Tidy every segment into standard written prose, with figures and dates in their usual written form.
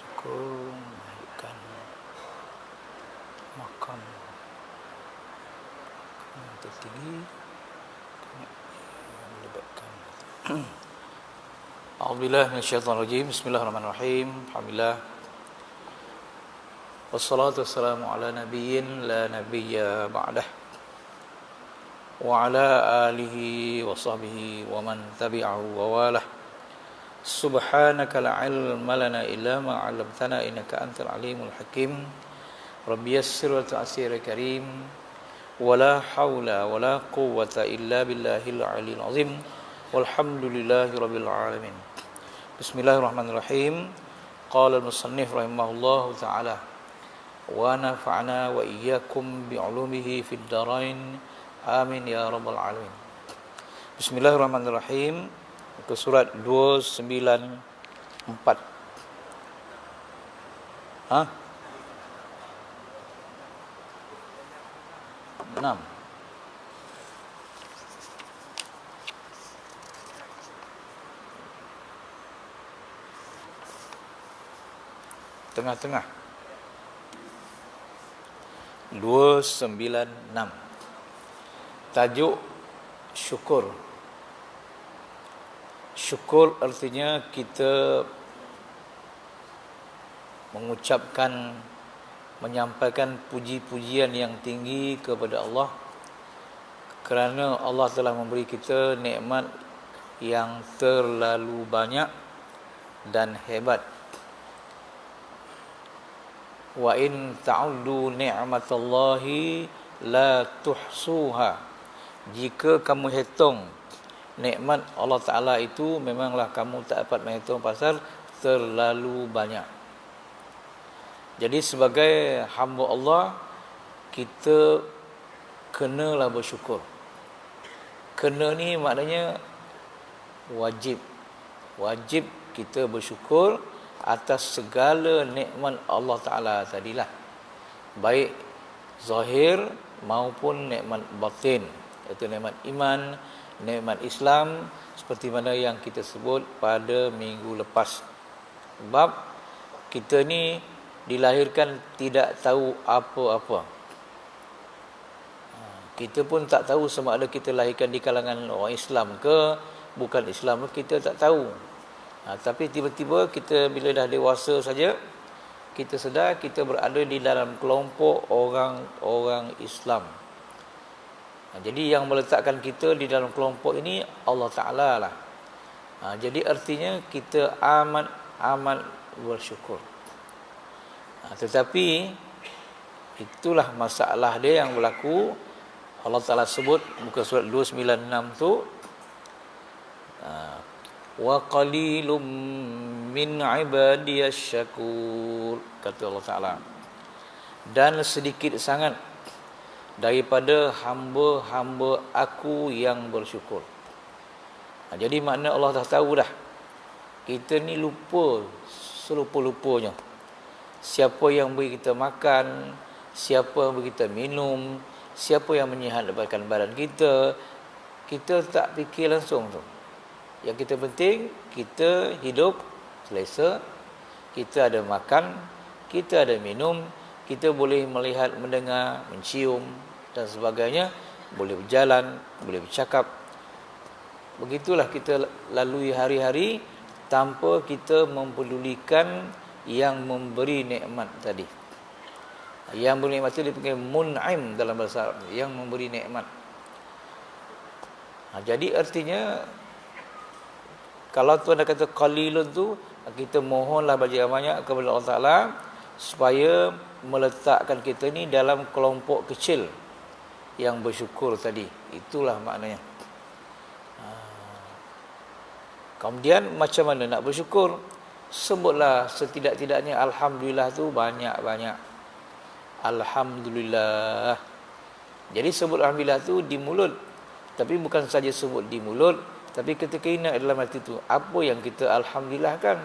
syukur melahirkan makam yang tertinggi melibatkan A'udzubillahi minasyaitonir rajim. Bismillahirrahmanirrahim. Alhamdulillah. Wassalatu wassalamu ala nabiyyin la nabiyya ba'dah. Wa ala alihi wa sahbihi wa man tabi'ahu wa walah. Subhanaka la ilma lana illa ma 'allamtana innaka antal alimul hakim. Rabbi yassir wa tu'assir karim. Wa la haula wa la quwwata illa billahil 'aliyyil 'azim. Walhamdulillahi rabbil alamin. Bismillahirrahmanirrahim. Qala al-musannif rahimahullahu ta'ala wa nafa'na wa iyyakum bi'ulumihi fid dharain. Amin ya rabbal alamin. Bismillahirrahmanirrahim. Ke surat 294. Ha? 6. Tengah-tengah 296. Tajuk syukur. Syukur artinya kita mengucapkan, menyampaikan puji-pujian yang tinggi kepada Allah kerana Allah telah memberi kita nikmat yang terlalu banyak dan hebat. Wa in ta'uddu ni'matallahi la tuhsuha. Jika kamu hitung nikmat Allah Ta'ala itu, memanglah kamu tak dapat menghitung pasal terlalu banyak. Jadi sebagai hamba Allah, kita kenalah bersyukur. Kena ni maknanya wajib. Wajib kita bersyukur atas segala nikmat Allah Ta'ala tadilah, baik zahir maupun nikmat batin, iaitu nikmat iman, nikmat Islam, seperti mana yang kita sebut pada minggu lepas. Sebab kita ni dilahirkan tidak tahu apa-apa. Kita pun tak tahu sama ada kita lahirkan di kalangan orang Islam ke bukan Islam ke, kita tak tahu. Tapi tiba-tiba kita bila dah dewasa saja, kita sedar kita berada di dalam kelompok orang-orang Islam. Jadi yang meletakkan kita di dalam kelompok ini Allah Ta'ala lah. Jadi artinya kita amat bersyukur. Tetapi itulah masalah dia yang berlaku. Allah Ta'ala sebut muka surat 296 tu, wa qalilum min ibadiyasy syakur, kata Allah Ta'ala, dan sedikit sangat daripada hamba-hamba aku yang bersyukur. Jadi makna Allah dah tahu dah, kita ni lupa selupa-lupanya. Siapa yang beri kita makan, siapa yang beri kita minum, siapa yang menyihatkan badan kita, kita tak fikir langsung tu. Yang kita penting, kita hidup selesa, kita ada makan, kita ada minum, kita boleh melihat, mendengar, mencium dan sebagainya, boleh berjalan, boleh bercakap. Begitulah kita lalui hari-hari tanpa kita mempedulikan yang memberi nikmat tadi. Yang memberi nikmat itu dipanggil mun'im dalam bahasa Arab, yang memberi nikmat. Jadi artinya, kalau Tuhan dah kata qalilun tu, kita mohonlah banyak-banyak kepada Allah Ta'ala supaya meletakkan kita ni dalam kelompok kecil yang bersyukur tadi. Itulah maknanya. Kemudian macam mana nak bersyukur? Sebutlah setidak-tidaknya alhamdulillah tu banyak-banyak. Alhamdulillah. Jadi sebut alhamdulillah tu di mulut, tapi bukan saja sebut di mulut, tapi ketika ingat dalam hati tu, apa yang kita alhamdulillahkan.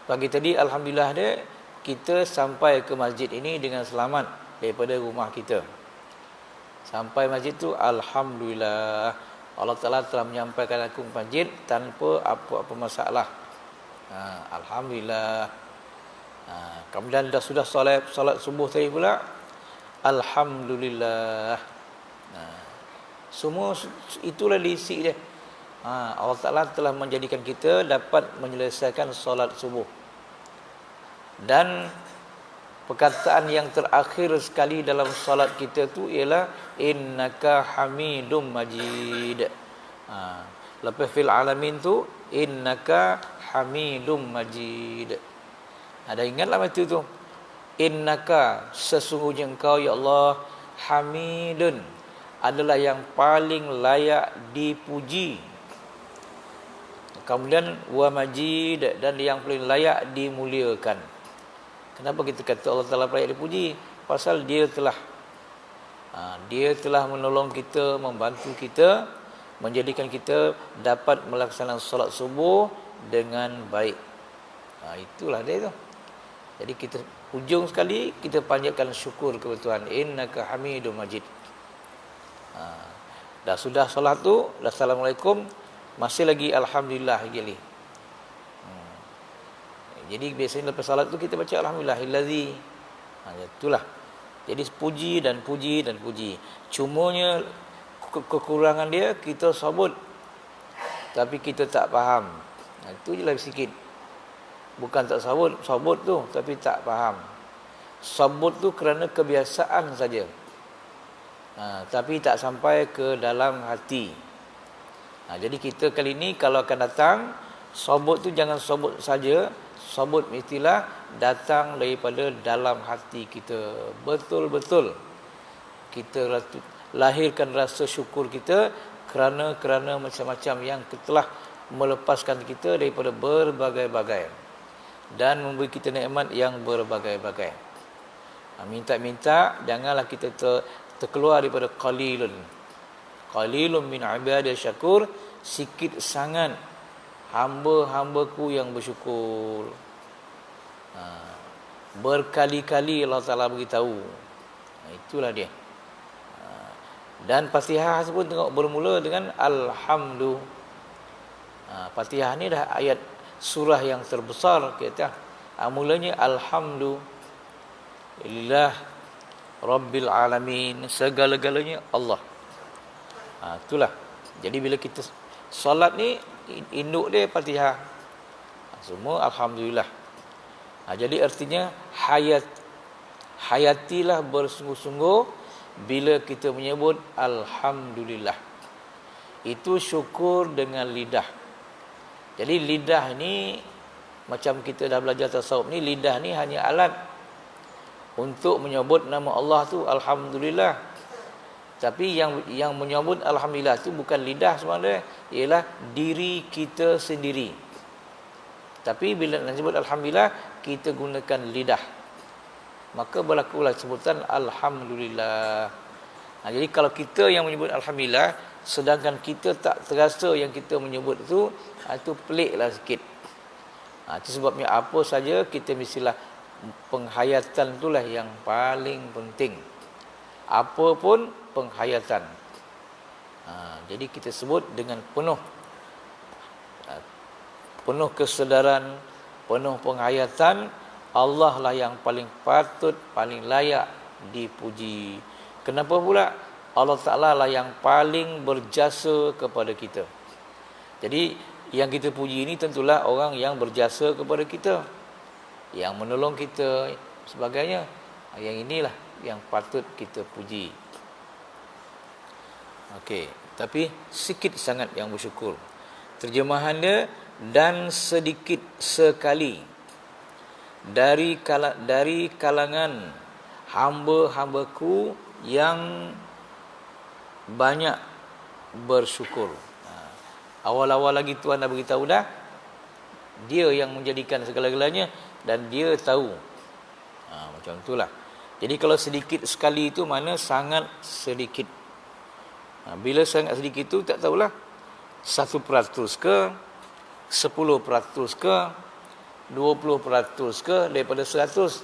Pagi tadi alhamdulillah dia, kita sampai ke masjid ini dengan selamat daripada rumah kita. Sampai masjid tu alhamdulillah, Allah Ta'ala telah menyampaikan aku ke masjid tanpa apa-apa masalah. Alhamdulillah. Kemudian dah sudah solat subuh tadi pula, alhamdulillah. Semua itulah diisi dia. Allah Ta'ala telah menjadikan kita dapat menyelesaikan solat subuh. Dan perkataan yang terakhir sekali dalam solat kita tu ialah innaka hamidum majid. Lepas fil alamin tu innaka hamidum majid. Ada ingatlah itu tu. Innaka, sesungguhnya engkau ya Allah, hamidun, adalah yang paling layak dipuji. Kemudian wa majid, dan yang paling layak dimuliakan. Kenapa kita kata Allah Ta'ala layak dipuji? Pasal dia telah menolong kita, membantu kita, menjadikan kita dapat melaksanakan solat subuh dengan baik. Itulah dia tu. Jadi kita hujung sekali kita panjatkan syukur kepada Tuhan. Innaka Hamidum Majid. Dah sudah solat tu, dah assalamualaikum, masih lagi alhamdulillah lagi. Jadi biasanya lepas solat tu kita baca alhamdulillahillazi. Itulah. Jadi puji dan puji dan puji. Cumanya kekurangan dia kita sebut tapi kita tak faham. Itu je lah sikit. Bukan tak sabut tu, tapi tak faham. Sabut tu kerana kebiasaan saja. Tapi tak sampai ke dalam hati. Jadi kita kali ni kalau akan datang, sabut tu jangan sabut saja. Sabut mestilah datang daripada dalam hati kita. Betul-betul kita lahirkan rasa syukur kita kerana macam-macam yang telah melepaskan kita daripada berbagai-bagai dan memberi kita nikmat yang berbagai-bagai. Minta-minta janganlah kita terkeluar daripada qalilun min ibadiyas syakur, sikit sangat hamba-hambaku yang bersyukur. Berkali-kali Allah Ta'ala beritahu. Itulah dia. Dan Fatihah pun tengok bermula dengan alhamdulillah. Fatihah ni dah ayat surah yang terbesar kita. Mulanya alhamdulillah rabbil alamin, segala-galanya Allah. Itulah. Jadi bila kita solat ni induk dia Fatihah. Semua alhamdulillah. Jadi artinya hayatilah bersungguh-sungguh bila kita menyebut alhamdulillah. Itu syukur dengan lidah. Jadi lidah ni macam kita dah belajar tasawuf ni, lidah ni hanya alat untuk menyebut nama Allah tu alhamdulillah. Tapi yang menyebut alhamdulillah tu bukan lidah sebenarnya, ialah diri kita sendiri. Tapi bila nak sebut alhamdulillah, kita gunakan lidah. Maka berlakulah sebutan alhamdulillah. Jadi kalau kita yang menyebut alhamdulillah, sedangkan kita tak terasa yang kita menyebut itu peliklah sikit. Itu sebabnya apa saja kita mestilah penghayatan itulah yang paling penting. Apa pun penghayatan. Jadi kita sebut dengan penuh kesedaran, penuh penghayatan. Allah lah yang paling patut, paling layak dipuji. Kenapa pula? Allah Ta'ala lah yang paling berjasa kepada kita. Jadi yang kita puji ini tentulah orang yang berjasa kepada kita, yang menolong kita, sebagainya. Yang inilah yang patut kita puji. Okey, tapi sikit sangat yang bersyukur. Terjemahan dia, dan sedikit sekali dari kalangan hamba-hambaku yang banyak bersyukur. Awal-awal lagi Tuhan dah beritahu dah, dia yang menjadikan segala-galanya dan dia tahu. Macam itulah. Jadi kalau sedikit sekali itu mana sangat sedikit. Bila sangat sedikit itu tak tahulah 1% ke, 10% ke, 20% ke daripada 100.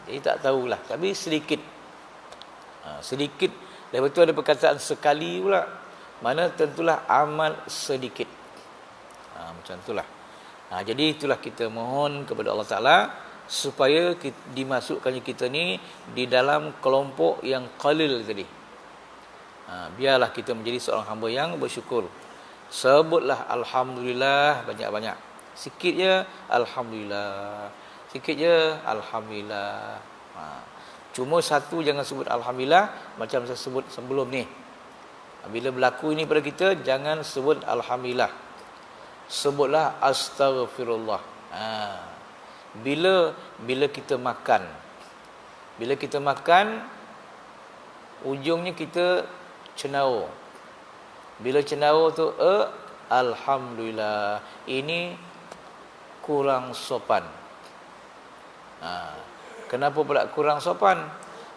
Jadi tak tahulah. Tapi sedikit. Sedikit. Lepas tu ada perkataan sekali pula. Mana tentulah amal sedikit. Macam itulah. Jadi itulah kita mohon kepada Allah Ta'ala supaya dimasukkannya kita ni di dalam kelompok yang qalil tadi. Biarlah kita menjadi seorang hamba yang bersyukur. Sebutlah Alhamdulillah banyak-banyak. Sikit je Alhamdulillah. Sikit je Alhamdulillah. Cuma satu jangan sebut Alhamdulillah macam saya sebut sebelum ni. Bila berlaku ini pada kita, jangan sebut Alhamdulillah. Sebutlah Astaghfirullah. Bila kita makan. Bila kita makan, ujungnya kita cenau. Bila cenau tu Alhamdulillah. Ini kurang sopan. Kenapa pula kurang sopan?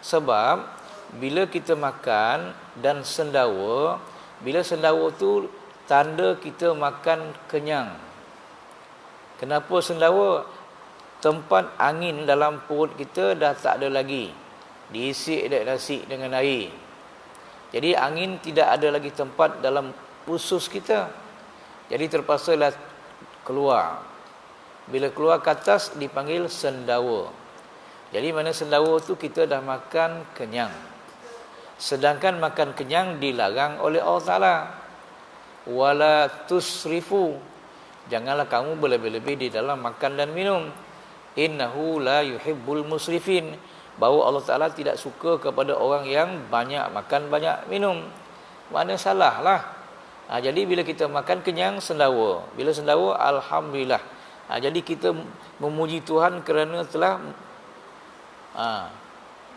Sebab bila kita makan dan sendawa, bila sendawa tu tanda kita makan kenyang. Kenapa sendawa? Tempat angin dalam perut kita dah tak ada lagi. Diisi nasi dengan air. Jadi angin tidak ada lagi tempat dalam usus kita. Jadi terpaksalah keluar. Bila keluar ke atas dipanggil sendawa. Jadi mana sendawa tu kita dah makan kenyang. Sedangkan makan kenyang dilarang oleh Allah Ta'ala. Wala tusrifu. Janganlah kamu berlebih-lebih di dalam makan dan minum. Innahu la yuhibbul musrifin. Bahawa Allah Ta'ala tidak suka kepada orang yang banyak makan, banyak minum. Mana salah lah. Jadi bila kita makan kenyang, sendawa. Bila sendawa, Alhamdulillah. Jadi kita memuji Tuhan kerana telah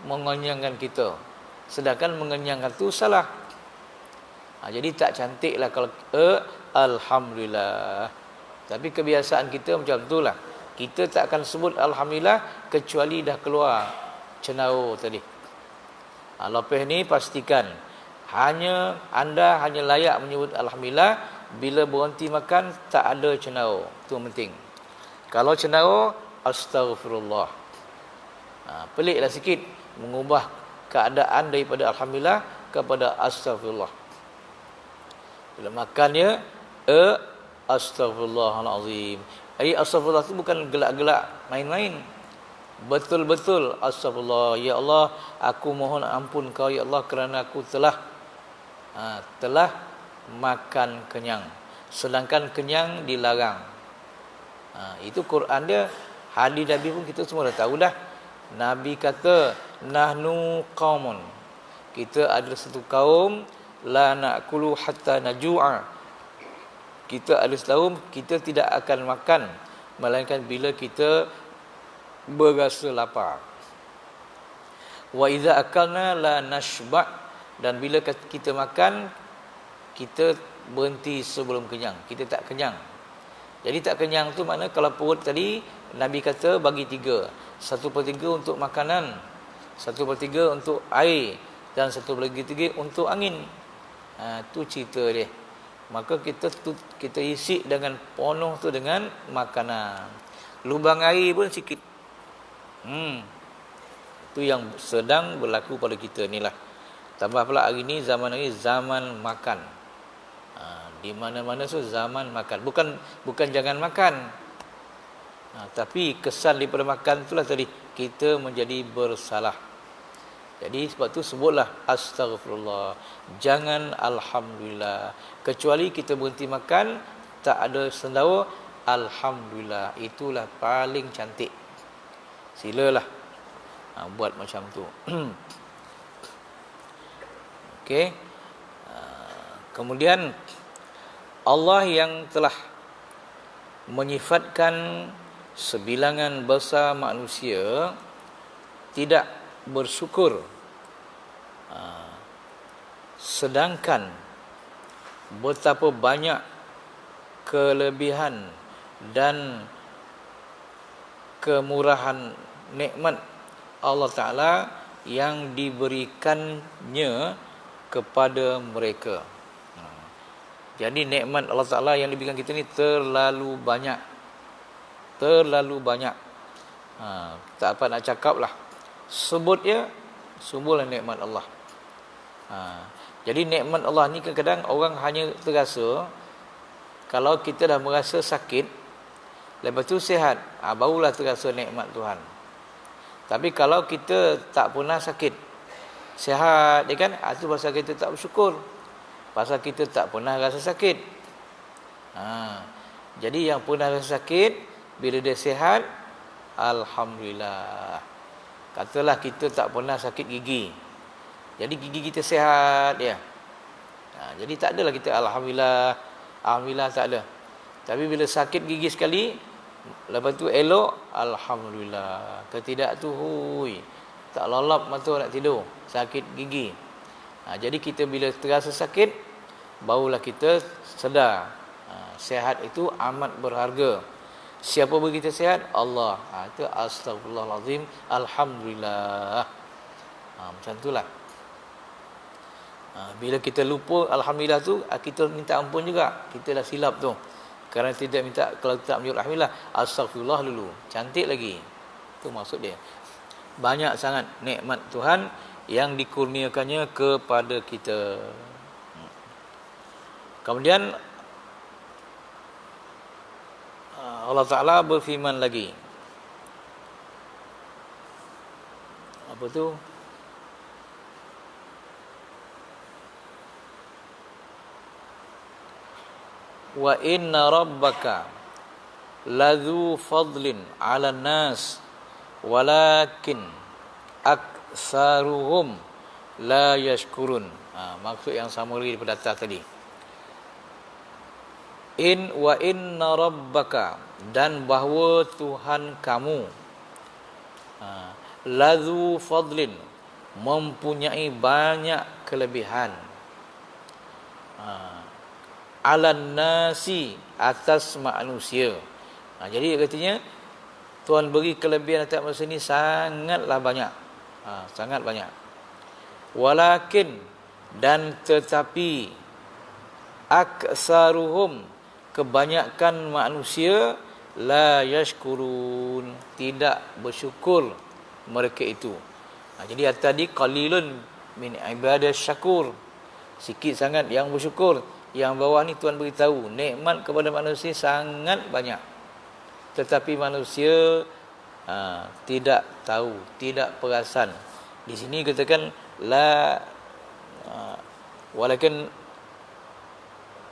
mengenyangkan kita. Sedangkan mengenyangkan tu salah. Jadi tak cantik lah kalau Alhamdulillah. Tapi kebiasaan kita macam tu lah. Kita tak akan sebut Alhamdulillah kecuali dah keluar cenau tadi. Lepas ni pastikan anda hanya layak menyebut Alhamdulillah bila berhenti makan tak ada cenau. Itu penting. Kalau cenau, Astaghfirullah. Peliklah sikit mengubah keadaan daripada Alhamdulillah kepada Astaghfirullah. Bila makannya Astaghfirullahalazim. Astaghfirullah itu bukan gelak-gelak main-main. Betul-betul Astaghfirullah. Ya Allah, aku mohon ampun kau ya Allah kerana aku telah makan kenyang. Sedangkan kenyang dilarang. Itu Quran dia. Hadis Nabi pun kita semua dah tahu dah. Nabi kata, nahnu qaumun. Kita adalah satu kaum la na'kulu hatta najua. Kita adalah satu kaum kita tidak akan makan melainkan bila kita berasa lapar. Wa idza akalna la nashba. Dan bila kita makan, kita berhenti sebelum kenyang. Kita tak kenyang. Jadi tak kenyang tu makna kalau perut tadi Nabi kata bagi 3. 1/3 untuk makanan, 1/3 untuk air, dan 1/3 untuk angin. Tu cerita dia. Maka kita isi dengan penuh tu dengan makanan. Lubang air pun sikit. Itu yang sedang berlaku pada kita ni lah. Tambah pula hari ni zaman makan. Di mana-mana zaman makan. Bukan jangan makan. Tapi kesan daripada makan itulah tadi kita menjadi bersalah. Jadi sebab tu sebutlah Astaghfirullah. Jangan Alhamdulillah. Kecuali kita berhenti makan, tak ada sendawa, Alhamdulillah. Itulah paling cantik. Silalah buat macam tu. Okey. Kemudian Allah yang telah menyifatkan sebilangan besar manusia tidak bersyukur, sedangkan betapa banyak kelebihan dan kemurahan nikmat Allah Ta'ala yang diberikannya kepada mereka. Jadi nikmat Allah Ta'ala yang diberikan kita ni terlalu banyak. Tak apa nak cakap lah. Sebutlah nikmat Allah. Jadi nikmat Allah ni kadang-kadang orang hanya terasa kalau kita dah merasa sakit, lepas tu sihat, barulah terasa nikmat Tuhan. Tapi kalau kita tak pernah sakit, sihat, kan? Itu pasal kita tak bersyukur. Pasal kita tak pernah rasa sakit. Jadi yang pernah rasa sakit, bila dia sihat, alhamdulillah. Katalah kita tak pernah sakit gigi, jadi gigi kita sihat ya. Jadi tak adalah kita alhamdulillah, alhamdulillah, tak ada. Tapi bila sakit gigi sekali, lepas tu elok, alhamdulillah. Ketidak tu hui, tak lolap mata nak tidur, sakit gigi. Jadi kita bila terasa sakit, barulah kita sedar sihat itu amat berharga. Siapa bagi kita sihat? Allah. Itu astagfirullahalazim, alhamdulillah. Macam itulah. Bila kita lupa alhamdulillah tu, kita minta ampun juga. Kita dah silap tu. Kerana tidak minta, kalau tak menyebut alhamdulillah, astagfirullah dulu. Cantik lagi. Itu maksud dia. Banyak sangat nikmat Tuhan yang dikurniakannya kepada kita. Kemudian Allah Ta'ala berfirman lagi. Apa tu? Wa inna rabbaka ladzu fadlin 'alan nas walakin aktsaruhum la yashkurun. Maksud yang summary daripada atas tadi. Wa inna rabbaka, dan bahawa Tuhan kamu, ladzu fadlin, mempunyai banyak kelebihan, alan nasi, atas manusia. Jadi katanya Tuhan beri kelebihan atas manusia ini sangatlah banyak. Sangat banyak. Walakin, dan tetapi, aksaruhum, kebanyakan manusia, la yashkurun, tidak bersyukur mereka itu. Jadi tadi qalilun min ibadash syakur, sikit sangat yang bersyukur. Yang bawah ni Tuhan beritahu nikmat kepada manusia sangat banyak, tetapi manusia tidak tahu, tidak perasan. Di sini katakan la walakin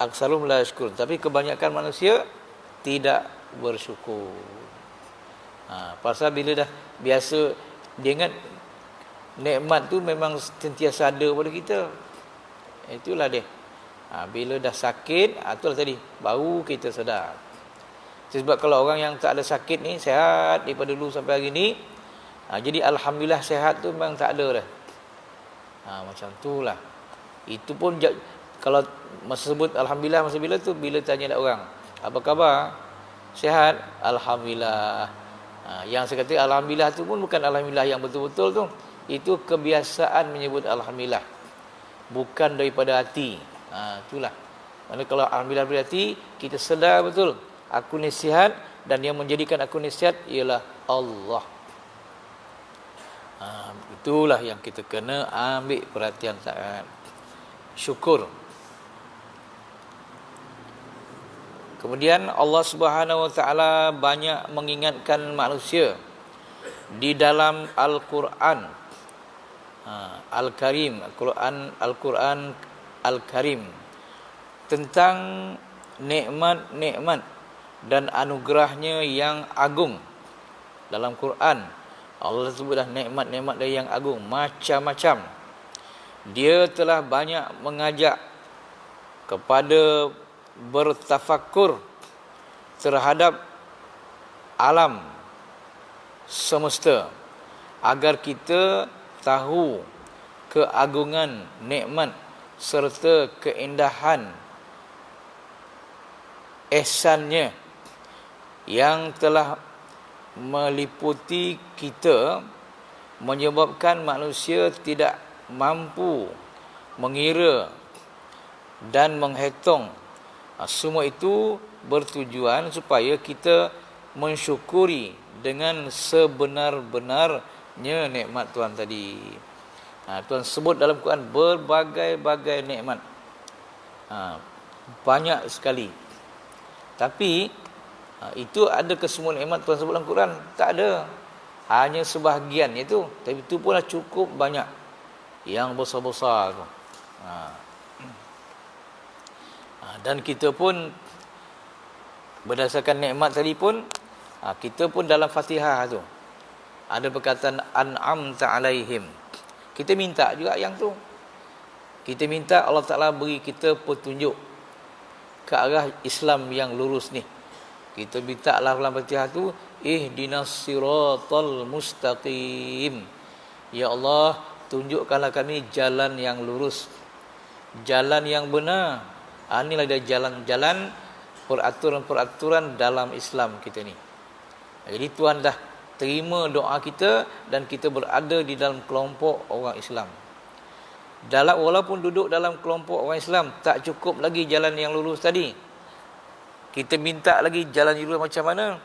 aksarum la yashkur, tapi kebanyakan manusia tidak bersyukur. Pasal bila dah biasa, dia ingat nikmat tu memang sentiasa ada pada kita. Itulah dia. Bila dah sakit, itulah tadi, baru kita sedar. Sebab kalau orang yang tak ada sakit ni, sihat daripada dulu sampai hari ni, jadi alhamdulillah sihat tu memang tak ada dah. Macam itulah. Itu pun kalau masa sebut alhamdulillah, masa bila tu, bila tanya orang, apa khabar? Sihat? Alhamdulillah. Yang saya kata alhamdulillah tu pun bukan alhamdulillah yang betul-betul tu. Itu kebiasaan menyebut alhamdulillah, bukan daripada hati. Itulah. Maksudnya kalau alhamdulillah dari hati, kita sedar betul aku ni sihat, dan yang menjadikan aku ni sihat ialah Allah. Itulah yang kita kena ambil perhatian sangat. Syukur. Kemudian Allah Subhanahu Wa Taala banyak mengingatkan manusia di dalam Al-Quran Al-Karim, Al-Quran Al-Karim, tentang nikmat-nikmat dan anugerahnya yang agung. Dalam Quran Allah sebutlah nikmat-nikmat dia yang agung, macam-macam. Dia telah banyak mengajak kepada bertafakur terhadap alam semesta, agar kita tahu keagungan nikmat serta keindahan ihsannya yang telah meliputi kita, menyebabkan manusia tidak mampu mengira dan menghitung. Semua itu bertujuan supaya kita mensyukuri dengan sebenar-benarnya nikmat Tuhan tadi. Tuhan sebut dalam Quran berbagai-bagai nikmat, banyak sekali. Tapi Itu ada ke semua nikmat Tuhan sebut dalam Quran? Tak ada. Hanya sebahagian itu. Tapi itu pun cukup banyak. Yang besar-besar tu. Dan kita pun berdasarkan nikmat tadi pun, kita pun dalam Fatihah tu ada perkataan an'amta alaihim. Kita minta juga yang tu. Kita minta Allah Ta'ala beri kita petunjuk ke arah Islam yang lurus ni. Kita minta lah dalam Fatihah tu, ihdinas siratal mustaqim. Ya Allah, tunjukkanlah kami jalan yang lurus, jalan yang benar. Inilah dia jalan-jalan peraturan-peraturan dalam Islam kita ni. Jadi Tuhan dah terima doa kita dan kita berada di dalam kelompok orang Islam. Walaupun duduk dalam kelompok orang Islam, tak cukup lagi jalan yang lurus tadi. Kita minta lagi jalan yang lurus macam mana?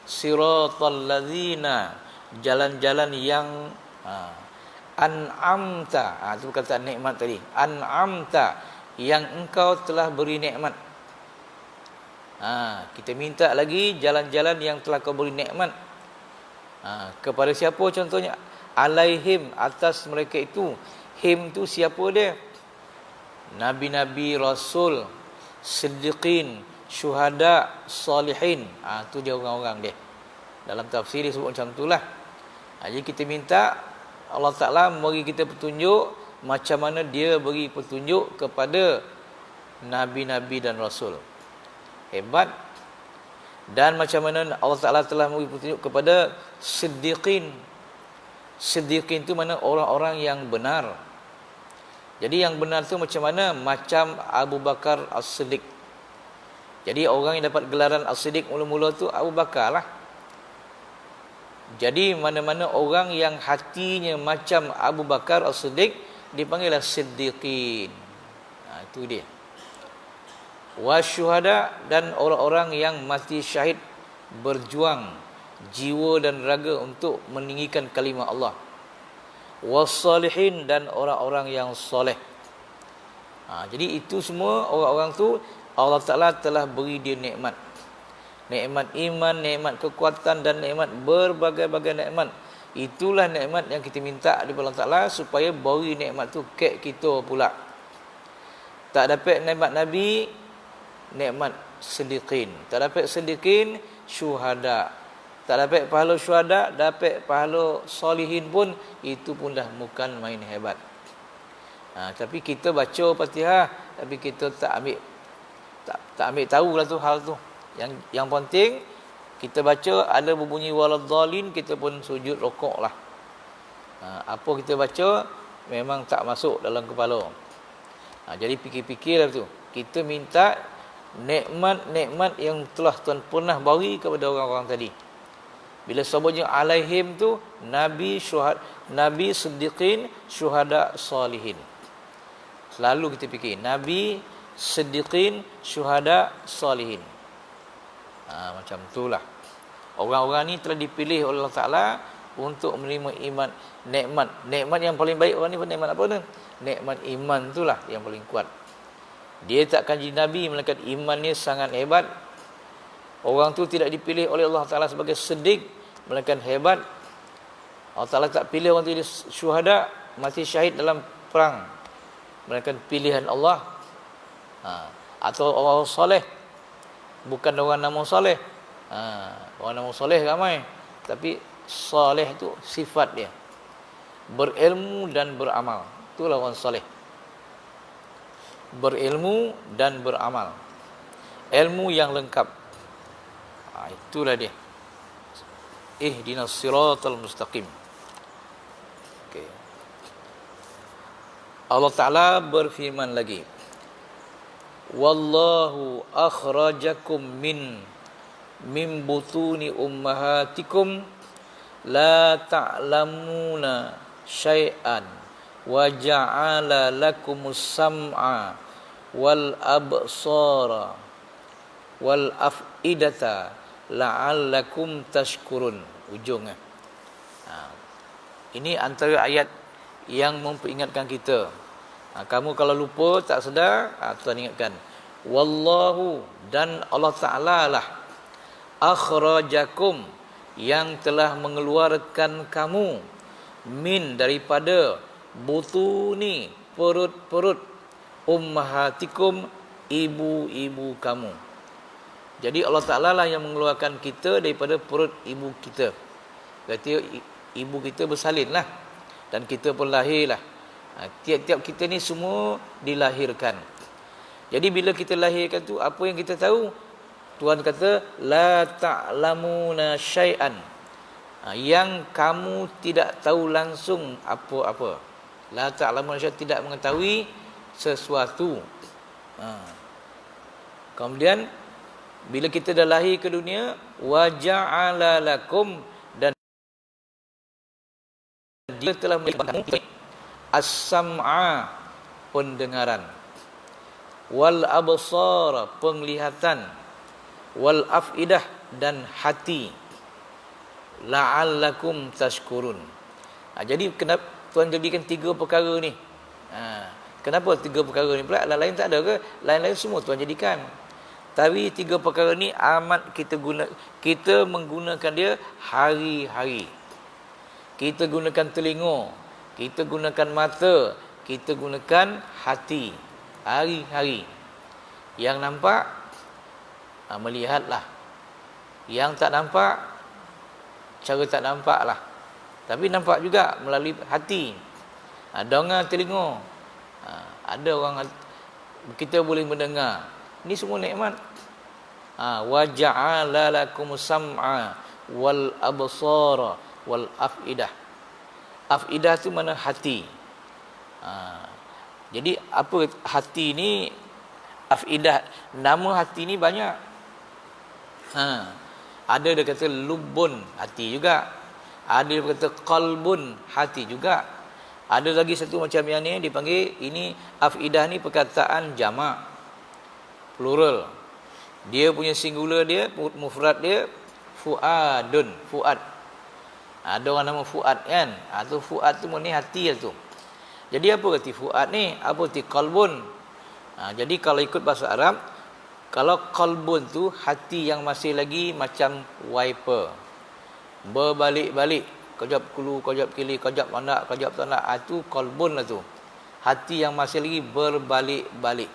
Siratal ladzina, jalan-jalan yang an'amta. Itu perkataan nikmat tadi. An'amta, yang engkau telah beri nikmat. Kita minta lagi jalan-jalan yang telah kau beri nikmat. Kepada siapa contohnya? Alaihim, atas mereka itu. Him tu siapa dia? Nabi-nabi, rasul, siddiqin, syuhada, salihin. Tu dia orang-orang dia. Dalam tafsir dia sebut macam itulah. Jadi kita minta Allah Ta'ala beri kita petunjuk macam mana dia beri petunjuk kepada nabi-nabi dan rasul. Hebat. Dan macam mana Allah Ta'ala telah memberi petunjuk kepada siddiqin. Siddiqin itu mana? Orang-orang yang benar. Jadi yang benar tu macam mana? Macam Abu Bakar As-Siddiq. Jadi orang yang dapat gelaran As-Siddiq mula-mula tu Abu Bakar lah. Jadi mana-mana orang yang hatinya macam Abu Bakar As-Siddiq dipanggillah siddiqin. Itu dia. Wasyuhada, dan orang-orang yang mati syahid, berjuang jiwa dan raga untuk meninggikan kalimah Allah. Wassalihin, dan orang-orang yang soleh. Jadi itu semua orang-orang tu Allah Ta'ala telah beri dia nikmat. Nikmat iman, nikmat kekuatan, dan nikmat berbagai-bagai nikmat. Itulah nikmat yang kita minta daripada Allah Ta'ala supaya beri nikmat tu ke kita pula. Tak dapat nikmat Nabi, nikmat siddiqin. Tak dapat siddiqin, syuhada. Tak dapat pahala syuhada, dapat pahala solihin pun, itu pun dah bukan main hebat. Tapi kita baca Fatihah, tapi kita tak ambil tahu lah tu hal tu. Yang penting kita baca ada berbunyi waladhdallin, kita pun sujud rokok lah. Apa kita baca memang tak masuk dalam kepala. Jadi fikir-fikirlah tu. Kita minta nikmat-nikmat yang telah Tuhan pernah bagi kepada orang-orang tadi. Bila sebutnya alaihim tu nabi, nabi, siddiqin, syuhada, salihin. Selalu kita fikir nabi, siddiqin, syuhada, salihin. Macam itulah. Orang-orang ni telah dipilih oleh Allah Ta'ala untuk menerima iman, nikmat. Nikmat yang paling baik orang ni pun nikmat apa tu? Nikmat iman itulah yang paling kuat. Dia takkan jadi Nabi melainkan imannya sangat hebat. Orang tu tidak dipilih oleh Allah Ta'ala sebagai siddiq melainkan hebat. Allah Ta'ala tak pilih orang tu jadi syuhada, mati syahid dalam perang, melainkan pilihan Allah. Atau orang soleh, bukan orang nama soleh. Orang nama soleh ramai, tapi soleh itu sifat dia, berilmu dan beramal. Itulah orang soleh, berilmu dan beramal, ilmu yang lengkap. Itulah dia. Ihdinas siratal mustaqim. Okay. Allah Ta'ala berfirman lagi, wallahu akhrajakum min butuni ummahatikum la ta'lamuna syai'an wa ja'ala lakumus sam'a wal absara wal af'idata la'allakum tashkurun. Ujungnya. Ini antara ayat yang memperingatkan kita. Kamu kalau lupa, tak sedar, Tuhan ingatkan. Wallahu, dan Allah Ta'ala lah akhrajakum, yang telah mengeluarkan kamu, min, daripada, butuni, perut-perut, ummahatikum, ibu-ibu kamu. Jadi Allah Ta'ala lah yang mengeluarkan kita daripada perut ibu kita. Berarti ibu kita bersalin lah, dan kita pun lahirlah. Tiap-tiap kita ni semua dilahirkan. Jadi bila kita lahirkan tu, apa yang kita tahu? Tuhan kata, la ta'lamuna syai'an, yang kamu tidak tahu langsung apa-apa. La ta'lamuna syai'an, tidak mengetahui sesuatu. Kemudian bila kita dah lahir ke dunia, wa ja'ala lakum, dan Dia telah memberikan kamu as-sam'a, pendengaran, wal absara, penglihatan, wal afidah, dan hati, la'allakum tashkurun. Jadi kenapa Tuhan jadikan 3 perkara ni? Kenapa 3 perkara ni pula? Lain-lain tak ada ke? Lain-lain semua Tuhan jadikan. Tapi 3 perkara ni amat kita menggunakan dia hari-hari. Kita gunakan telinga, kita gunakan mata, kita gunakan hati hari-hari. Yang nampak, melihatlah. Yang tak nampak, cara tak nampak lah. Tapi nampak juga melalui hati. Dengar telinga. Ada orang, kita boleh mendengar. Ini semua nikmat. Wa ja'ala lakum sam'a wal absara wal afidah. Afidah tu mana? Hati. Jadi apa hati ni? Afidah, nama hati ni banyak. Ada dia kata lubun, hati juga. Ada dia kata qalbun, hati juga. Ada lagi satu macam yang ni dipanggil, ini afidah ni perkataan jamak, plural. Dia punya singular dia, mufrad dia fuadun, fuad. Ada orang nama fuad kan? Tu fuad tu ni hati lah tu. Jadi apa arti fuad ni? Apa arti qalbun? Jadi kalau ikut bahasa Arab, kalau qalbun tu hati yang masih lagi macam wiper, berbalik-balik, kejap kulu, kejap kiri, kejap anak, kejap tak nak. Tu qalbun lah tu. Hati yang masih lagi berbalik-balik.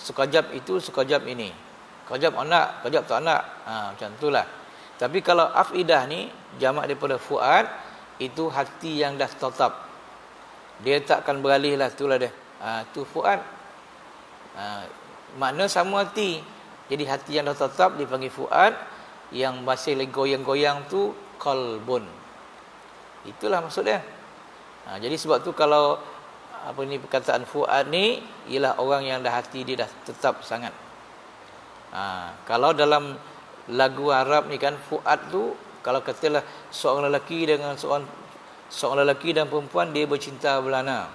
Sekejap itu, sekejap ini. Kejap anak, kejap tak nak. Macam itulah. Tapi kalau afidah ni, jamak daripada fuad, itu hati yang dah tetap. Dia takkan beralih lah, itulah dia. Tu fuad. Makna sama hati. Jadi hati yang dah tetap dipanggil fuad, yang masih lagi goyang-goyang tu qalbun. Itulah maksud dia. Jadi sebab tu kalau perkataan fuad ni ialah orang yang dah hati dia dah tetap sangat. Kalau dalam lagu Arab ni kan, fuad tu kalau katalah seorang lelaki dengan seorang lelaki dan perempuan, dia bercinta belana.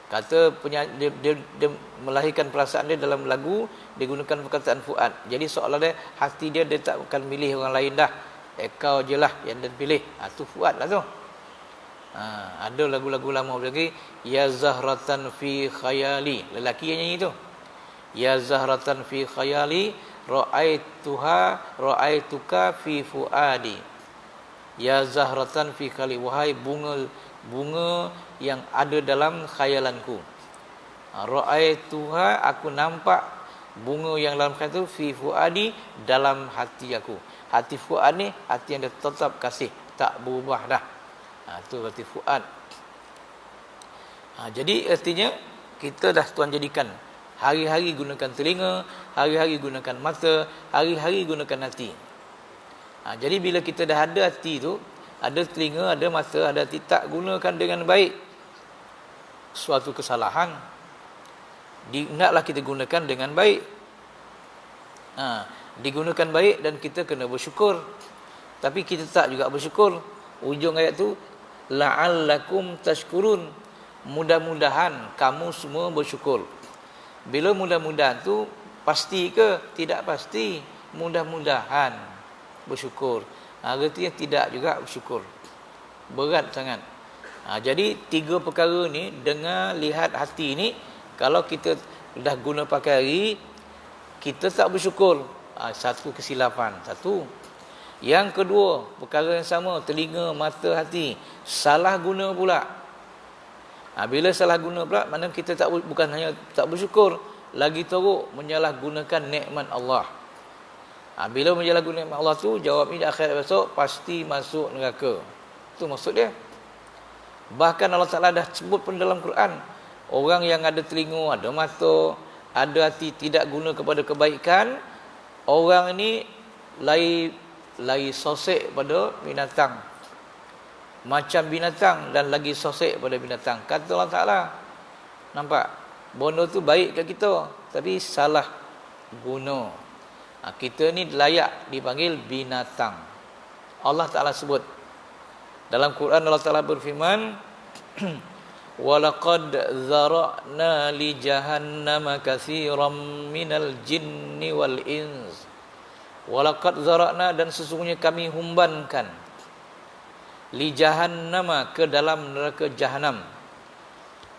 Kata dia melahirkan perasaan dia dalam lagu, dia gunakan perkataan fuad. Jadi seolah dia hati dia tak akan milih orang lain dah. Kau je lah yang dia pilih. Tu fuad lah tu. Ada lagu-lagu lama lagi, ya zahratan fi khayali, lelaki yang nyanyi tu. Ya zahratan fi khayali, ra'aituka fi fuadi. Ya zahratan fi khayali, wahai bunga yang ada dalam khayalanku. Ra'aituha, aku nampak bunga yang dalam khayal itu, fi fuadi, dalam hati aku. Hati fuad ni hati yang dia tetap kasih, tak berubah dah. Itu arti fuad. Jadi artinya kita dah Tuhan jadikan hari-hari gunakan telinga, hari-hari gunakan mata, hari-hari gunakan hati. Jadi bila kita dah ada hati tu, ada telinga, ada mata, ada hati, tak gunakan dengan baik, suatu kesalahan. Hendaklah kita gunakan dengan baik. Digunakan baik dan kita kena bersyukur. Tapi kita tak juga bersyukur. Ujung ayat tu, la'allakum tashkurun, mudah-mudahan kamu semua bersyukur. Bila mudah-mudahan tu pasti ke? Tidak pasti. Mudah-mudahan bersyukur. Artinya tidak juga bersyukur. Berat sangat. Jadi 3 perkara ni, dengar, lihat, hati ni, kalau kita dah guna pakai hari, kita tak bersyukur. Satu kesilapan. Satu. Yang kedua, perkara yang sama, telinga, mata, hati, salah guna pula. Bila salah guna pula, mana kita bukan hanya tak bersyukur, lagi teruk menyalahgunakan nikmat Allah. Bila menyalahgunakan nikmat Allah tu, jawabnya di akhirat besok pasti masuk neraka. Itu maksud dia. Bahkan Allah Ta'ala dah sebut pun dalam Quran, orang yang ada telinga, ada mata, ada hati, tidak guna kepada kebaikan, orang ini lagi sosek pada binatang, macam binatang, dan lagi sosek pada binatang. Kata Allah Ta'ala, nampak, benda tu baik kat kita, tapi salah guna. Kita ni layak dipanggil binatang. Allah Ta'ala sebut dalam Quran, Allah Ta'ala berfirman, وَلَقَدْ ذَرَأْنَا لِجَهَنَّمَ كَثِيرًا مِنَ الْجِنِّ وَالْإِنسِ. Walaqad zara'na, dan sesungguhnya kami humbankan, li jahannama, ke dalam neraka jahanam,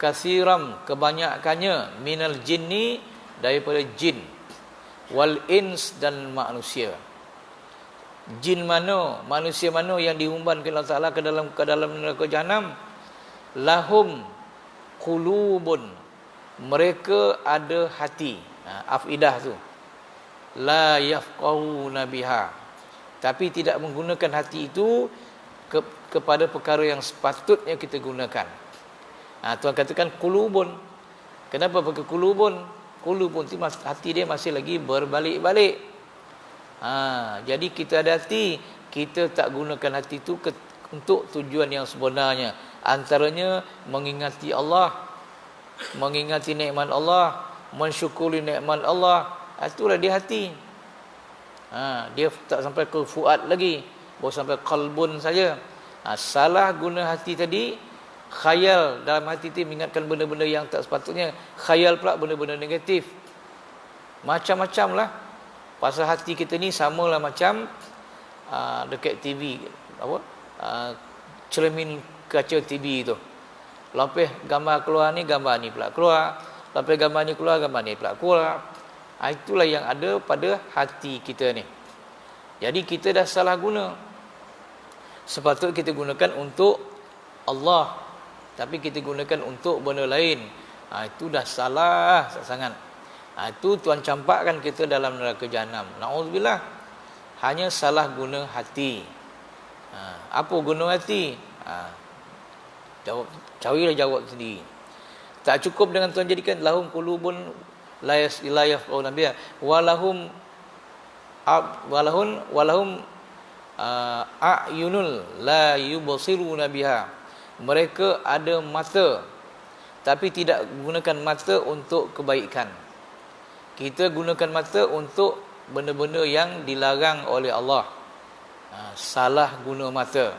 kasiram, kebanyakannya, minal jinni, daripada jin, wal ins, dan manusia. Jin mana, manusia mana yang dihumbankan Allah Ta'ala ke dalam neraka jahanam? Lahum qulubun, mereka ada hati, afidah tu, la yafqahuna biha, tapi tidak menggunakan hati itu kepada perkara yang sepatutnya kita gunakan. Tuhan katakan qulubun. Kenapa pakai qulubun? Qulubun tu hati dia masih lagi berbalik-balik. Jadi kita ada hati, kita tak gunakan hati itu untuk tujuan yang sebenarnya. Antaranya mengingati Allah, mengingati nikmat Allah, mensyukuri nikmat Allah. Itulah dia hati. Dia tak sampai ke fuad lagi, baru sampai qalbun saja. Salah guna hati tadi, khayal dalam hati itu mengingatkan benda-benda yang tak sepatutnya, khayal pula benda-benda negatif. Macam-macam lah. Pasal hati kita ni samalah macam dekat TV, cermin kaca TV tu. Lepas gambar keluar ni, gambar ni pula keluar. Lepas gambar ni keluar, gambar ni pula keluar. Itulah yang ada pada hati kita ni. Jadi kita dah salah guna. Sepatutnya kita gunakan untuk Allah, tapi kita gunakan untuk benda lain. Itu dah salah sangat. Itu Tuhan campakkan kita dalam neraka jahanam. Na'udzubillah. Hanya salah guna hati. Apa guna hati? Carilah jawab sendiri. Tak cukup dengan Tuhan jadikan lahum qulubun la yafqahuna biha walahum a'yunul la yubsiruna biha. Mereka ada mata, tapi tidak gunakan mata untuk kebaikan. Kita gunakan mata untuk benda-benda yang dilarang oleh Allah. Salah guna mata.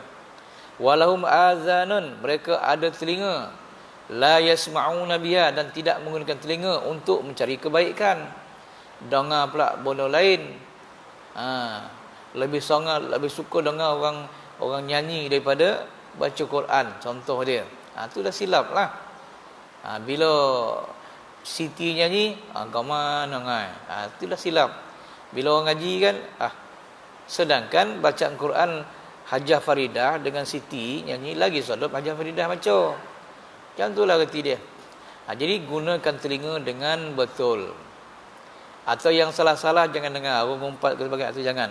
Walahum azanun, mereka ada telinga, la yasma'una biha, dan tidak menggunakan telinga untuk mencari kebaikan. Dengar pula benda lain. Lebih suka dengar orang nyanyi daripada baca Quran, contoh dia. Tu dah silap lah. Bila Siti nyanyi, gaman dengar. Tu dah silap. Bila orang ngaji kan, sedangkan bacaan Quran Hajah Faridah dengan Siti nyanyi lagi sedap Hajah Faridah baca. Macam itulah reti dia. Jadi gunakan telinga dengan betul. Atau yang salah-salah jangan dengar. Orang ngumpat ke sebagainya, itu jangan.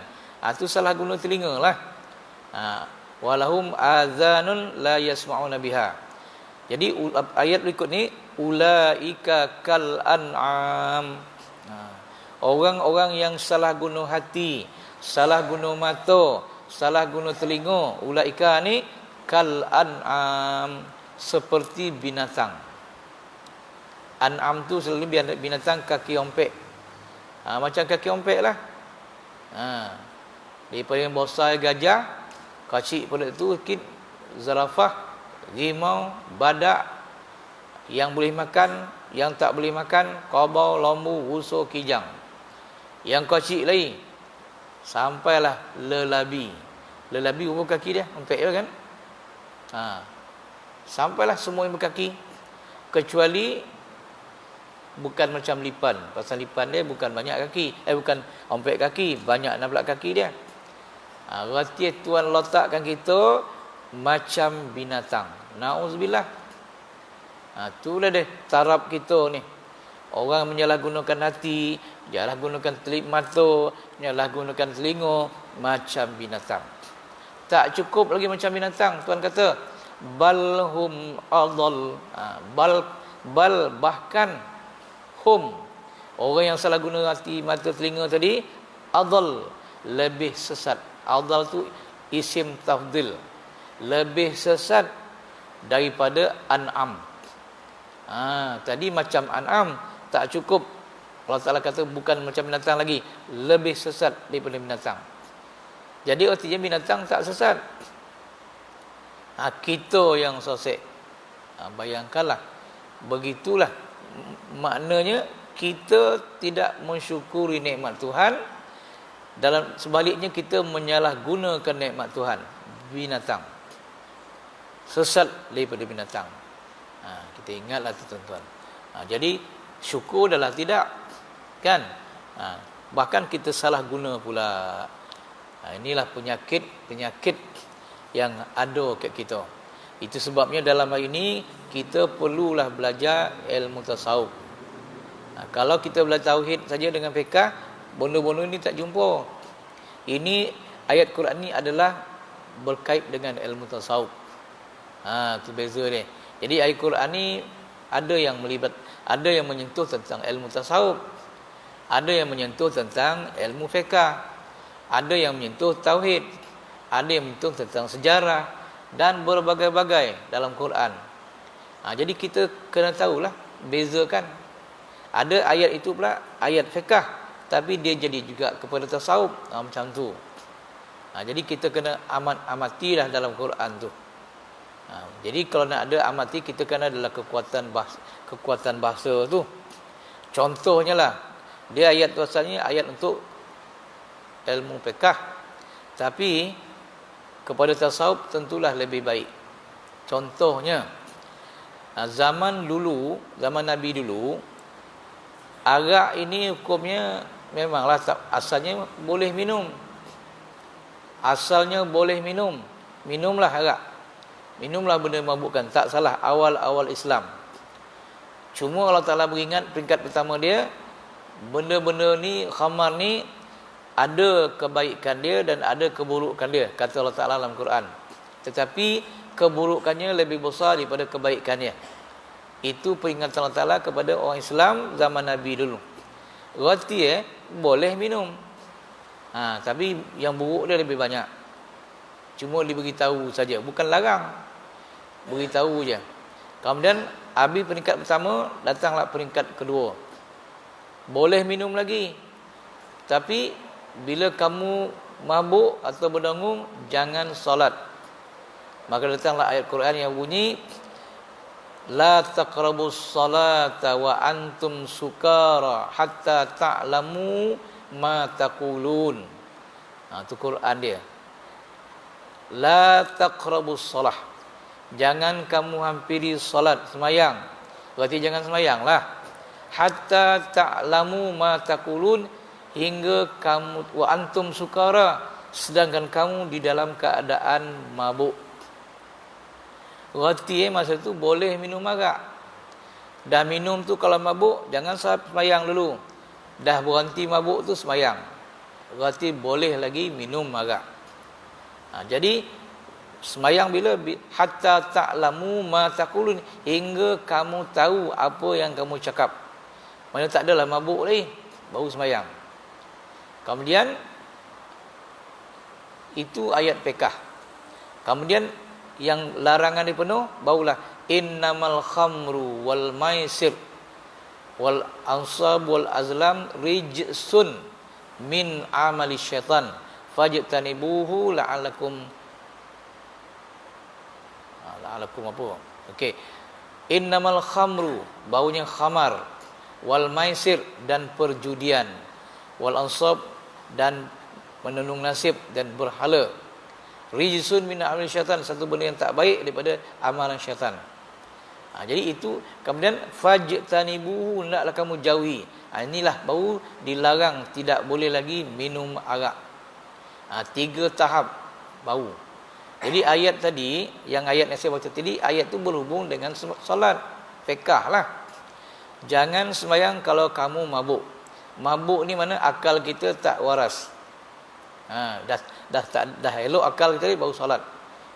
Itu salah guna telinga lah. Walahum azanun la yasma'una biha. Jadi ayat berikut ni, ulaika kal an'am. Orang-orang yang salah guna hati, salah guna mata, salah guna telinga, ulaika ni kal an'am, seperti binatang. An'am tu selalu binatang kaki ompek. Macam kaki ompek lah. Daripada yang besar gajah, kecil pada tu zarafah, rimau, badak, yang boleh makan, yang tak boleh makan, kabau, lembu, rusa, kijang. Yang kecil lagi, sampailah lelabi. Lelabi berapa kaki dia? Ompek dia kan? Sampailah semua yang berkaki, kecuali bukan macam lipan. Pasal lipan dia bukan banyak kaki, bukan ompek kaki, banyak 16 kaki dia. Berarti Tuhan letakkan kita macam binatang. Nauzubillah. Itulah dia taraf kita ni. Orang menyalahgunakan hati, menyalahgunakan mata, menyalahgunakan telinga macam binatang. Tak cukup lagi macam binatang. Tuhan kata balhum adall. Bal bahkan hum, orang yang salah guna hati, mata, telinga tadi, adall, lebih sesat. Adall tu isim tafdil, lebih sesat daripada an'am. Tadi macam an'am tak cukup. Allah Ta'ala kata bukan macam binatang lagi, lebih sesat daripada binatang. Jadi artinya binatang tak sesat. Kita yang sesat. Bayangkanlah, begitulah maknanya kita tidak mensyukuri nikmat Tuhan. Dalam sebaliknya kita menyalahgunakan nikmat Tuhan. Binatang sesat daripada binatang. Kita ingatlah tu tuan-tuan. Jadi syukur adalah tidak, kan? Bahkan kita salah guna pula. Inilah penyakit yang ada kat kita. Itu sebabnya dalam hari ini kita perlulah belajar ilmu tasawuf. Kalau kita belajar tauhid saja dengan fiqh, benda-benda ini tak jumpa. Ini ayat Quran ni adalah berkait dengan ilmu tasawuf. Itu beza dia. Jadi ayat Quran ni ada yang menyentuh tentang ilmu tasawuf, ada yang menyentuh tentang ilmu fiqh, ada yang menyentuh tauhid, ada yang menyentuh tentang sejarah dan berbagai-bagai dalam Quran. Jadi kita kena tahulah bezakan. Ada ayat itu pula ayat fiqh, tapi dia jadi juga kepada tasawuf, macam tu. Jadi kita kena amatilah dalam Quran tu. Jadi kalau nak ada amati, kita kena adalah kekuatan bahasa tu. Contohnya lah, dia ayat tu asalnya ayat untuk ilmu fiqh, tapi kepada tasawuf tentulah lebih baik. Contohnya, zaman Nabi dulu, arak ini hukumnya memanglah asalnya boleh minum. Asalnya boleh minum. Minumlah arak. Minumlah benda mabukkan, tak salah awal-awal Islam. Cuma Allah Ta'ala beringat peringkat pertama dia, benda-benda ni, khamar ni ada kebaikan dia dan ada keburukan dia, kata Allah Ta'ala dalam Quran. Tetapi keburukannya lebih besar daripada kebaikannya. Itu peringatan Allah Ta'ala kepada orang Islam zaman Nabi dulu. Berarti boleh minum. Tapi yang buruk dia lebih banyak. Cuma diberitahu saja, bukan larang. Beritahu je. Kemudian habis peringkat pertama, datanglah peringkat kedua. Boleh minum lagi. Tapi bila kamu mabuk atau berdengung, jangan solat. Maka datanglah ayat Quran yang bunyi, la taqrabus salata wa antum sukara hatta ta'lamu ma taqulun. Itu Quran dia. La taqrabus salah. Jangan kamu hampiri solat, semayang. Berarti jangan semayanglah. Hatta ta'lamu ma taqulun, hingga kamu wa antum sukara, sedangkan kamu di dalam keadaan mabuk. Berarti masa tu boleh minum arak. Dah minum tu kalau mabuk, jangan semayang dulu. Dah berhenti mabuk tu semayang. Berarti boleh lagi minum arak. Jadi semayang bila hatta ta'lamu ma taqulun, hingga kamu tahu apa yang kamu cakap. Mana tak adalah mabuk lagi, baru semayang. Kemudian itu ayat fiqh. Kemudian yang larangan dipenuh, barulah innamal khamru wal maisir wal ansab wal azlam rijsun min amali syaitan fajtanibuhu la'alakum apa? Okey. Innamal khamru, baunya khamar, wal maisir, dan perjudian, wal ansab, dan menenung nasib dan berhala, rijsun min amali syaitan, satu benda yang tak baik daripada amalan syaitan. Jadi itu kemudian fajtanibuhu, hendaklah kamu jauhi. Inilah baru dilarang, tidak boleh lagi minum arak. 3 tahap baru. Jadi ayat tadi, ayat yang saya baca tadi, ayat tu berhubung dengan solat. Fiqh lah. Jangan sembahyang kalau kamu mabuk. Mabuk ni mana akal kita tak waras. Dah elok akal kita baru solat.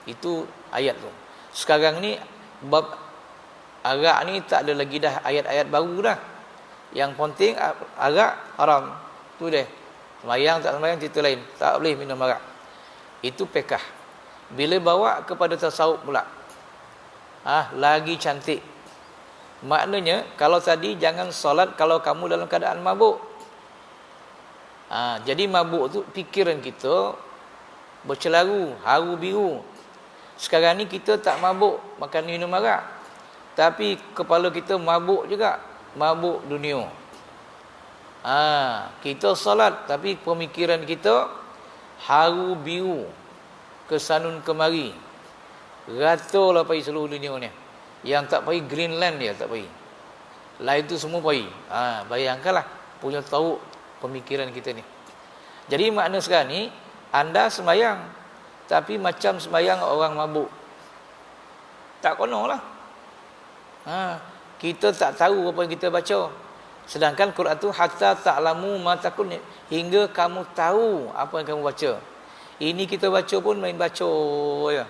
Itu ayat tu. Sekarang ni bab arak ni tak ada lagi dah ayat-ayat baru dah. Yang penting arak haram. Tu dia. Sembahyang tak sembahyang cerita lain. Tak boleh minum arak. Itu pekah. Bila bawa kepada tasawuf pula, lagi cantik. Maknanya kalau tadi jangan solat kalau kamu dalam keadaan mabuk. Jadi mabuk tu fikiran kita bercelaru, haru biru. Sekarang ni kita tak mabuk makan minum arak, tapi kepala kita mabuk juga, mabuk dunia. Kita solat tapi pemikiran kita haru biru, kesanun kemari. Ratolah pergi seluruh dunia ni. Yang tak pergi Greenland dia tak pergi. Lain tu semua pergi. Bayangkanlah punya tahu pemikiran kita ni. Jadi makna sekarang ni anda sembahyang tapi macam sembahyang orang mabuk. Tak konolah. Kita tak tahu apa yang kita baca. Sedangkan Quran tu hatta ta'lamu ma takun, hingga kamu tahu apa yang kamu baca. Ini kita baca pun main baca ya.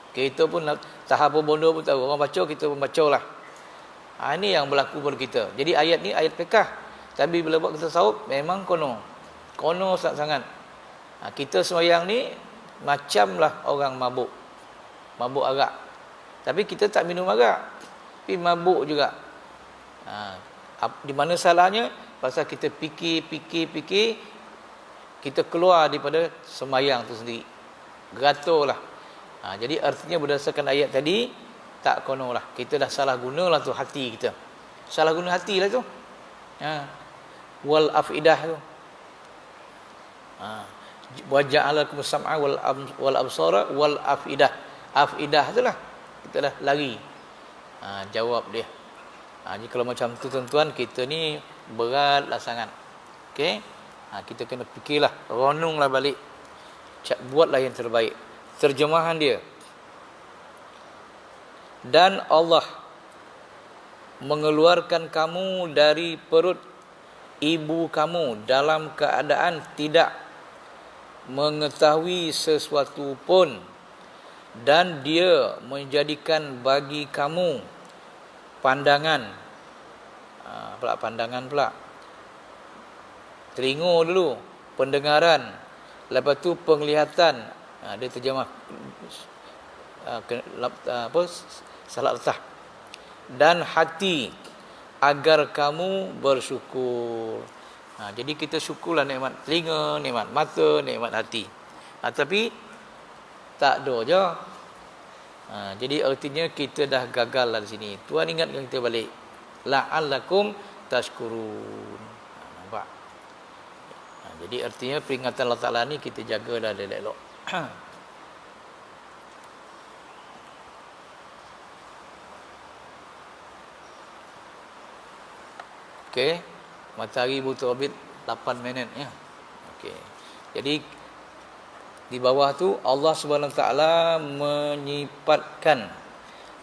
Kita pun tahap bodoh pun tahu. Orang baca, kita pun bacalah. Ini yang berlaku pada kita. Jadi ayat ni ayat fiqh. Tapi bila buat kita tasawuf memang kono sangat-sangat. Kita sembahyang ni macamlah orang mabuk arak. Tapi kita tak minum arak, tapi mabuk juga. Di mana salahnya? Pasal kita fikir, kita keluar daripada sembahyang tu sendiri. Geratolah. Jadi artinya berdasarkan ayat tadi, tak konolah. Kita dah salah gunalah tu hati kita. Salah guna hati lah tu. Wal afidah tu. Wa ja'alakum sam'a wal absara wal afidah. Afidah tu lah. Kita dah lari. Jawab dia. Jadi kalau macam tu tuan-tuan, kita ni beratlah sangat. Okey? Kita kena fikirlah, renunglah balik. Buatlah yang terbaik. Terjemahan dia. Dan Allah mengeluarkan kamu dari perut ibu kamu dalam keadaan tidak mengetahui sesuatu pun, dan Dia menjadikan bagi kamu pandangan telinga dulu, pendengaran, lepas tu penglihatan. Dia terjemah salah letak, dan hati agar kamu bersyukur. Jadi kita syukurlah nikmat telinga, nikmat mata, nikmat hati. Tapi tak ada je. Jadi artinya kita dah gagal lah di sini. Tuhan ingatkan kita balik. La'allakum tashkurun. Nampak? Jadi artinya peringatan Allah Ta'ala ni kita jaga dah elok. Okey, matahari terbit 8 minit ya. Okey. Jadi di bawah tu Allah Subhanahu Taala menyifatkan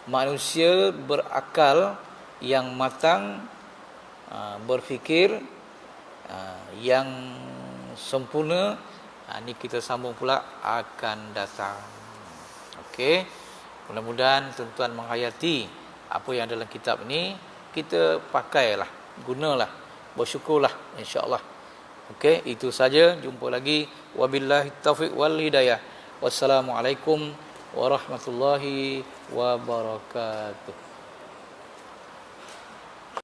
manusia berakal yang matang, berfikir yang sempurna. Ini kita sambung pula akan datang. Okey. Mudah-mudahan tuan-tuan menghayati apa yang dalam kitab ni, kita pakailah, gunalah, bersyukurlah insya-Allah. Okey, itu saja. Jumpa lagi. Wabillahi taufiq wal hidayah. Wassalamualaikum warahmatullahi wabarakatuh.